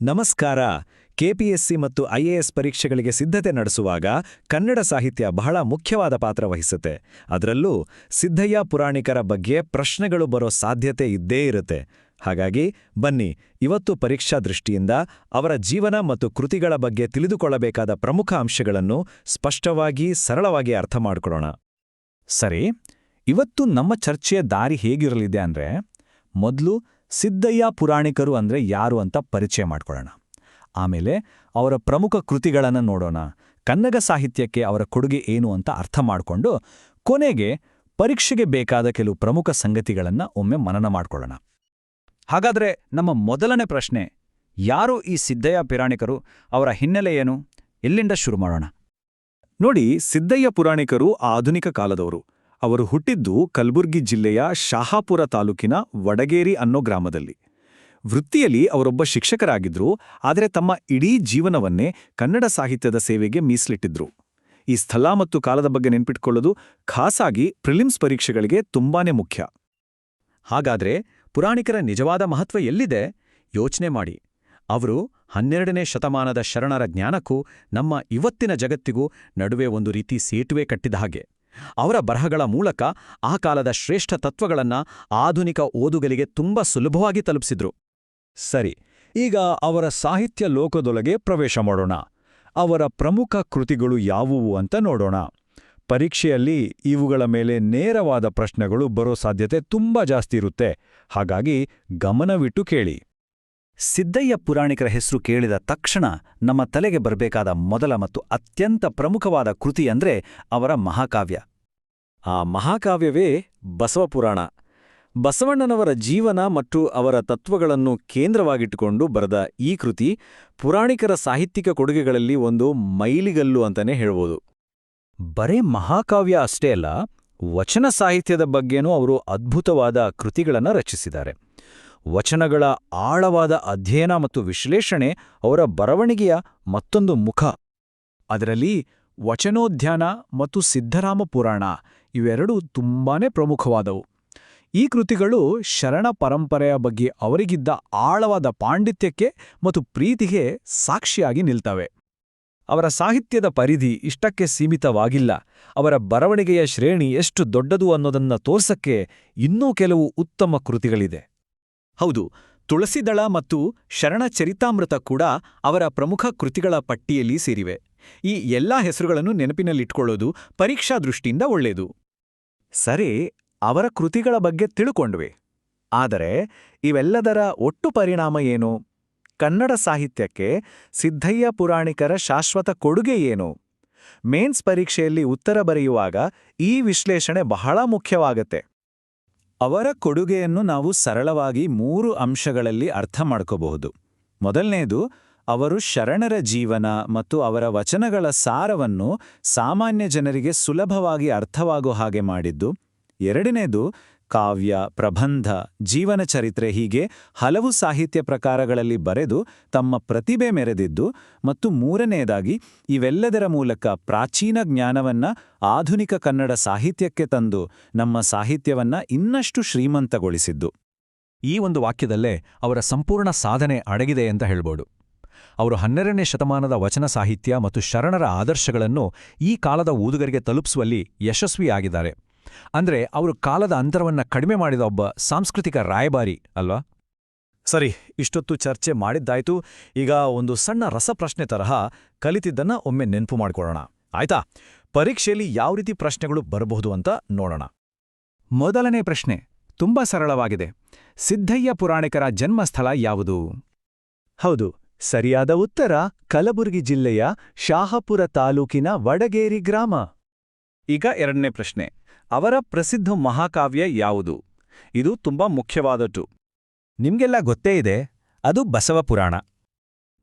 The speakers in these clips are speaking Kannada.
ನಮಸ್ಕಾರ. ಕೆಪಿಎಸ್ಸಿ ಮತ್ತು ಐಎಎಸ್ ಪರೀಕ್ಷೆಗಳಿಗೆ ಸಿದ್ಧತೆ ನಡೆಸುವಾಗ ಕನ್ನಡ ಸಾಹಿತ್ಯ ಬಹಳ ಮುಖ್ಯವಾದ ಪಾತ್ರ ವಹಿಸುತ್ತೆ. ಅದರಲ್ಲೂ ಸಿದ್ಧಯ್ಯ ಪುರಾಣಿಕರ ಬಗ್ಗೆ ಪ್ರಶ್ನೆಗಳು ಬರೋ ಸಾಧ್ಯತೆ ಇದ್ದೇ ಇರುತ್ತೆ. ಹಾಗಾಗಿ ಬನ್ನಿ, ಇವತ್ತು ಪರೀಕ್ಷಾ ದೃಷ್ಟಿಯಿಂದ ಅವರ ಜೀವನ ಮತ್ತು ಕೃತಿಗಳ ಬಗ್ಗೆ ತಿಳಿದುಕೊಳ್ಳಬೇಕಾದ ಪ್ರಮುಖ ಅಂಶಗಳನ್ನು ಸ್ಪಷ್ಟವಾಗಿ, ಸರಳವಾಗಿ ಅರ್ಥ ಮಾಡಿಕೊಳ್ಳೋಣ. ಸರಿ, ಇವತ್ತು ನಮ್ಮ ಚರ್ಚೆಯ ದಾರಿ ಹೇಗಿರಲಿದೆ ಅಂದ್ರೆ, ಮೊದಲು ಸಿದ್ಧಯ್ಯ ಪುರಾಣಿಕರು ಅಂದ್ರೆ ಯಾರು ಅಂತ ಪರಿಚಯ ಮಾಡ್ಕೊಳ್ಳೋಣ. ಆಮೇಲೆ ಅವರ ಪ್ರಮುಖ ಕೃತಿಗಳನ್ನು ನೋಡೋಣ, ಕನ್ನಡ ಸಾಹಿತ್ಯಕ್ಕೆ ಅವರ ಕೊಡುಗೆ ಏನು ಅಂತ ಅರ್ಥ ಮಾಡಿಕೊಂಡು, ಕೊನೆಗೆ ಪರೀಕ್ಷೆಗೆ ಬೇಕಾದ ಕೆಲವು ಪ್ರಮುಖ ಸಂಗತಿಗಳನ್ನು ಒಮ್ಮೆ ಮನನ ಮಾಡ್ಕೊಳ್ಳೋಣ. ಹಾಗಾದ್ರೆ ನಮ್ಮ ಮೊದಲನೇ ಪ್ರಶ್ನೆ, ಯಾರು ಈ ಸಿದ್ಧಯ್ಯ ಪುರಾಣಿಕರು? ಅವರ ಹಿನ್ನೆಲೆ ಏನು? ಎಲ್ಲಿಂದ ಶುರು ಮಾಡೋಣ? ನೋಡಿ, ಸಿದ್ಧಯ್ಯ ಪುರಾಣಿಕರು ಆಧುನಿಕ ಕಾಲದವರು. ಅವರು ಹುಟ್ಟಿದ್ದು ಕಲಬುರ್ಗಿ ಜಿಲ್ಲೆಯ ಶಹಾಪುರ ತಾಲೂಕಿನ ವಡಗೇರಿ ಅನ್ನೋ ಗ್ರಾಮದಲ್ಲಿ. ವೃತ್ತಿಯಲ್ಲಿ ಅವರೊಬ್ಬ ಶಿಕ್ಷಕರಾಗಿದ್ರು, ಆದರೆ ತಮ್ಮ ಇಡೀ ಜೀವನವನ್ನೇ ಕನ್ನಡ ಸಾಹಿತ್ಯದ ಸೇವೆಗೆ ಮೀಸಲಿಟ್ಟಿದ್ರು. ಈ ಸ್ಥಳ ಮತ್ತು ಕಾಲದ ಬಗ್ಗೆ ನೆನ್ಪಿಟ್ಕೊಳ್ಳೋದು ಖಾಸಾಗಿ ಪ್ರಿಲಿಮ್ಸ್ ಪರೀಕ್ಷೆಗಳಿಗೆ ತುಂಬಾನೇ ಮುಖ್ಯ. ಹಾಗಾದ್ರೆ ಪುರಾಣಿಕರ ನಿಜವಾದ ಮಹತ್ವ ಎಲ್ಲಿದೆ? ಯೋಚನೆ ಮಾಡಿ. ಅವರು 12ನೇ ಶತಮಾನದ ಶರಣರ ಜ್ಞಾನಕ್ಕೂ ನಮ್ಮ ಇವತ್ತಿನ ಜಗತ್ತಿಗೂ ನಡುವೆ ಒಂದು ರೀತಿ ಸೇತುವೆ ಕಟ್ಟಿದ ಹಾಗೆ. ಅವರ ಬರಹಗಳ ಮೂಲಕ ಆ ಕಾಲದ ಶ್ರೇಷ್ಠ ತತ್ವಗಳನ್ನ ಆಧುನಿಕ ಓದುಗರಿಗೆ ತುಂಬಾ ಸುಲಭವಾಗಿ ತಲುಪಿಸಿದ್ರು. ಸರಿ, ಈಗ ಅವರ ಸಾಹಿತ್ಯ ಲೋಕದೊಳಗೆ ಪ್ರವೇಶ ಮಾಡೋಣ. ಅವರ ಪ್ರಮುಖ ಕೃತಿಗಳು ಯಾವುವು ಅಂತ ನೋಡೋಣ. ಪರೀಕ್ಷೆಯಲ್ಲಿ ಇವುಗಳ ಮೇಲೆ ನೇರವಾದ ಪ್ರಶ್ನೆಗಳು ಬರೋ ಸಾಧ್ಯತೆ ತುಂಬಾ ಜಾಸ್ತಿ ಇರುತ್ತೆ. ಹಾಗಾಗಿ ಗಮನವಿಟ್ಟು ಕೇಳಿ. ಸಿದ್ಧಯ್ಯ ಪುರಾಣಿಕರ ಹೆಸರು ಕೇಳಿದ ತಕ್ಷಣ ನಮ್ಮ ತಲೆಗೆ ಬರಬೇಕಾದ ಮೊದಲ ಮತ್ತು ಅತ್ಯಂತ ಪ್ರಮುಖವಾದ ಕೃತಿ ಅಂದ್ರೆ ಅವರ ಮಹಾಕಾವ್ಯ. ಆ ಮಹಾಕಾವ್ಯವೇ ಬಸವಪುರಾಣ. ಬಸವಣ್ಣನವರ ಜೀವನ ಮತ್ತು ಅವರ ತತ್ವಗಳನ್ನು ಕೇಂದ್ರವಾಗಿಟ್ಟುಕೊಂಡು ಬರೆದ ಈ ಕೃತಿ ಪುರಾಣಿಕರ ಸಾಹಿತ್ಯಿಕ ಕೊಡುಗೆಗಳಲ್ಲಿ ಒಂದು ಮೈಲಿಗಲ್ಲು ಅಂತಾನೆ ಹೇಳ್ಬೋದು. ಬರೇ ಮಹಾಕಾವ್ಯ ಅಷ್ಟೇ ಅಲ್ಲ, ವಚನ ಸಾಹಿತ್ಯದ ಬಗ್ಗೆನೂ ಅವರು ಅದ್ಭುತವಾದ ಕೃತಿಗಳನ್ನು ರಚಿಸಿದ್ದಾರೆ. ವಚನಗಳ ಆಳವಾದ ಅಧ್ಯಯನ ಮತ್ತು ವಿಶ್ಲೇಷಣೆ ಅವರ ಬರವಣಿಗೆಯ ಮತ್ತೊಂದು ಮುಖ. ಅದರಲ್ಲಿ ವಚನೋದ್ಯಾನ ಮತ್ತು ಸಿದ್ಧರಾಮ ಪುರಾಣ ಇವೆರಡೂ ತುಂಬಾನೇ ಪ್ರಮುಖವಾದವು. ಈ ಕೃತಿಗಳು ಶರಣ ಪರಂಪರೆಯ ಬಗ್ಗೆ ಅವರಿಗಿದ್ದ ಆಳವಾದ ಪಾಂಡಿತ್ಯಕ್ಕೆ ಮತ್ತು ಪ್ರೀತಿಗೆ ಸಾಕ್ಷಿಯಾಗಿ ನಿಲ್ತವೆ. ಅವರ ಸಾಹಿತ್ಯದ ಪರಿಧಿ ಇಷ್ಟಕ್ಕೆ ಸೀಮಿತವಾಗಿಲ್ಲ. ಅವರ ಬರವಣಿಗೆಯ ಶ್ರೇಣಿ ಎಷ್ಟು ದೊಡ್ಡದು ಅನ್ನೋದನ್ನ ತೋರ್ಸಕ್ಕೆ ಇನ್ನೂ ಕೆಲವು ಉತ್ತಮ ಕೃತಿಗಳಿದೆ. ಹೌದು, ತುಳಸಿದಳ ಮತ್ತು ಶರಣ ಚರಿತಾಮೃತ ಕೂಡ ಅವರ ಪ್ರಮುಖ ಕೃತಿಗಳ ಪಟ್ಟಿಯಲ್ಲಿ ಸೇರಿವೆ. ಈ ಎಲ್ಲಾ ಹೆಸರುಗಳನ್ನು ನೆನಪಿನಲ್ಲಿಟ್ಕೊಳ್ಳೋದು ಪರೀಕ್ಷಾ ದೃಷ್ಟಿಯಿಂದ ಒಳ್ಳೆಯದು. ಸರಿ, ಅವರ ಕೃತಿಗಳ ಬಗ್ಗೆ ತಿಳ್ಕೊಂಡ್ವಿ. ಆದರೆ ಇವೆಲ್ಲದರ ಒಟ್ಟು ಪರಿಣಾಮ ಏನು? ಕನ್ನಡ ಸಾಹಿತ್ಯಕ್ಕೆ ಸಿದ್ಧಯ್ಯ ಪುರಾಣಿಕರ ಶಾಶ್ವತ ಕೊಡುಗೆ ಏನು? ಮೇನ್ಸ್ ಪರೀಕ್ಷೆಯಲ್ಲಿ ಉತ್ತರ ಬರೆಯುವಾಗ ಈ ವಿಶ್ಲೇಷಣೆ ಬಹಳ ಮುಖ್ಯವಾಗತ್ತೆ. ಅವರ ಕೊಡುಗೆಯನ್ನು ನಾವು ಸರಳವಾಗಿ 3 ಅಂಶಗಳಲ್ಲಿ ಅರ್ಥ ಮಾಡ್ಕೋಬಹುದು. ಮೊದಲನೇದು, ಅವರು ಶರಣರ ಜೀವನ ಮತ್ತು ಅವರ ವಚನಗಳ ಸಾರವನ್ನು ಸಾಮಾನ್ಯ ಜನರಿಗೆ ಸುಲಭವಾಗಿ ಅರ್ಥವಾಗೋ ಹಾಗೆ ಮಾಡಿದ್ದು. ಎರಡನೇದು, ಕಾವ್ಯ, ಪ್ರಬಂಧ, ಜೀವನ ಚರಿತ್ರೆ ಹೀಗೆ ಹಲವು ಸಾಹಿತ್ಯ ಪ್ರಕಾರಗಳಲ್ಲಿ ಬರೆದು ತಮ್ಮ ಪ್ರತಿಭೆ ಮೆರೆದಿದ್ದು. ಮತ್ತು ಮೂರನೇದಾಗಿ, ಇವೆಲ್ಲದರ ಮೂಲಕ ಪ್ರಾಚೀನ ಜ್ಞಾನವನ್ನ ಆಧುನಿಕ ಕನ್ನಡ ಸಾಹಿತ್ಯಕ್ಕೆ ತಂದು ನಮ್ಮ ಸಾಹಿತ್ಯವನ್ನ ಇನ್ನಷ್ಟು ಶ್ರೀಮಂತಗೊಳಿಸಿದ್ದು. ಈ ಒಂದು ವಾಕ್ಯದಲ್ಲೇ ಅವರ ಸಂಪೂರ್ಣ ಸಾಧನೆ ಅಡಗಿದೆ ಅಂತ ಹೇಳ್ಬೋದು. ಅವರು 12ನೇ ಶತಮಾನದ ವಚನ ಸಾಹಿತ್ಯ ಮತ್ತು ಶರಣರ ಆದರ್ಶಗಳನ್ನು ಈ ಕಾಲದ ಓದುಗರಿಗೆ ತಲುಪಿಸುವಲ್ಲಿ ಯಶಸ್ವಿಯಾಗಿದ್ದಾರೆ. ಅಂದ್ರೆ ಅವರು ಕಾಲದ ಅಂತರವನ್ನ ಕಡಿಮೆ ಮಾಡಿದ ಒಬ್ಬ ಸಾಂಸ್ಕೃತಿಕ ರಾಯಭಾರಿ ಅಲ್ವಾ? ಸರಿ, ಇಷ್ಟೊತ್ತು ಚರ್ಚೆ ಮಾಡಿದ್ದಾಯ್ತು. ಈಗ ಒಂದು ಸಣ್ಣ ರಸಪ್ರಶ್ನೆ ತರಹ ಕಲಿತಿದ್ದನ್ನ ಒಮ್ಮೆ ನೆನ್ಪು ಮಾಡ್ಕೊಳ್ಳೋಣ, ಆಯ್ತಾ? ಪರೀಕ್ಷೆಯಲ್ಲಿ ಯಾವ ರೀತಿ ಪ್ರಶ್ನೆಗಳು ಬರಬಹುದು ಅಂತ ನೋಡೋಣ. ಮೊದಲನೇ ಪ್ರಶ್ನೆ ತುಂಬಾ ಸರಳವಾಗಿದೆ. ಸಿದ್ಧಯ್ಯ ಪುರಾಣಿಕರ ಜನ್ಮಸ್ಥಳ ಯಾವುದು? ಹೌದು, ಸರಿಯಾದ ಉತ್ತರ ಕಲಬುರಗಿ ಜಿಲ್ಲೆಯ ಶಹಾಪುರ ತಾಲೂಕಿನ ವಡಗೇರಿ ಗ್ರಾಮ. ಈಗ ಎರಡನೇ ಪ್ರಶ್ನೆ, ಅವರ ಪ್ರಸಿದ್ಧ ಮಹಾಕಾವ್ಯ ಯಾವುದು? ಇದು ತುಂಬಾ ಮುಖ್ಯವಾದದ್ದು. ನಿಮ್ಗೆಲ್ಲ ಗೊತ್ತೇ ಇದೆ, ಅದು ಬಸವಪುರಾಣ.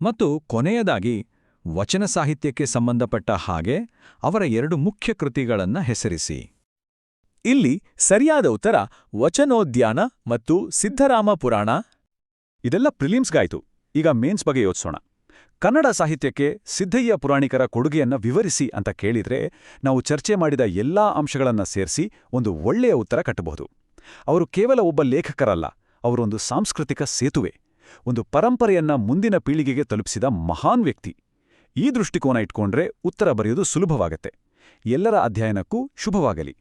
ಮತ್ತು ಕೊನೆಯದಾಗಿ, ವಚನ ಸಾಹಿತ್ಯಕ್ಕೆ ಸಂಬಂಧಪಟ್ಟ ಹಾಗೆ ಅವರ 2 ಮುಖ್ಯ ಕೃತಿಗಳನ್ನ ಹೆಸರಿಸಿ. ಇಲ್ಲಿ ಸರಿಯಾದ ಉತ್ತರ ವಚನೋದ್ಯಾನ ಮತ್ತು ಸಿದ್ಧರಾಮ ಪುರಾಣ. ಇದೆಲ್ಲ ಪ್ರಿಲಿಮ್ಸ್ಗಾಯ್ತು. ಈಗ ಮೇನ್ಸ್ ಬಗ್ಗೆ ಯೋಚಿಸೋಣ. ಕನ್ನಡ ಸಾಹಿತ್ಯಕ್ಕೆ ಸಿದ್ಧಯ್ಯ ಪುರಾಣಿಕರ ಕೊಡುಗೆಯನ್ನ ವಿವರಿಸಿ ಅಂತ ಕೇಳಿದ್ರೆ ನಾವು ಚರ್ಚೆ ಮಾಡಿದ ಎಲ್ಲಾ ಅಂಶಗಳನ್ನ ಸೇರಿಸಿ ಒಂದು ಒಳ್ಳೆಯ ಉತ್ತರ ಕಟ್ಟಬಹುದು. ಅವರು ಕೇವಲ ಒಬ್ಬ ಲೇಖಕರಲ್ಲ, ಅವರೊಂದು ಸಾಂಸ್ಕೃತಿಕ ಸೇತುವೆ. ಒಂದು ಪರಂಪರೆಯನ್ನ ಮುಂದಿನ ಪೀಳಿಗೆಗೆ ತಲುಪಿಸಿದ ಮಹಾನ್ ವ್ಯಕ್ತಿ. ಈ ದೃಷ್ಟಿಕೋನ ಇಟ್ಕೊಂಡ್ರೆ ಉತ್ತರ ಬರೆಯೋದು ಸುಲಭವಾಗತ್ತೆ. ಎಲ್ಲರ ಅಧ್ಯಯನಕ್ಕೂ ಶುಭವಾಗಲಿ.